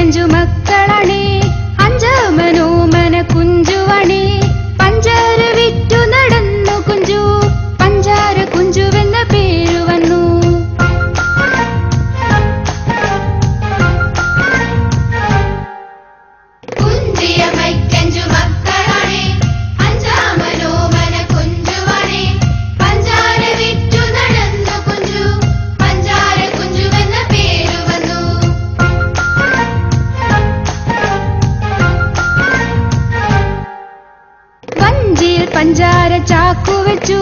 അഞ്ചു മക്കളാണേ അഞ്ചാമനോമന കുഞ്ചുവാണേ പഞ്ചാര വിറ്റു നടന്നു കുഞ്ചു പഞ്ചാര കുഞ്ചുവെന്ന പേരു വന്നു. കുഞ്ചിയമ്മയ്ക്കഞ്ചു മക്കളാണേ അഞ്ചാമനോമന കുഞ്ചുവാണേ പഞ്ചാര വിറ്റു നടന്നു കുഞ്ചു പഞ്ചാര കുഞ്ചുവെന്ന പേരു വന്നു. വഞ്ചിയിൽ പഞ്ചാര ചാക്കു വെച്ചു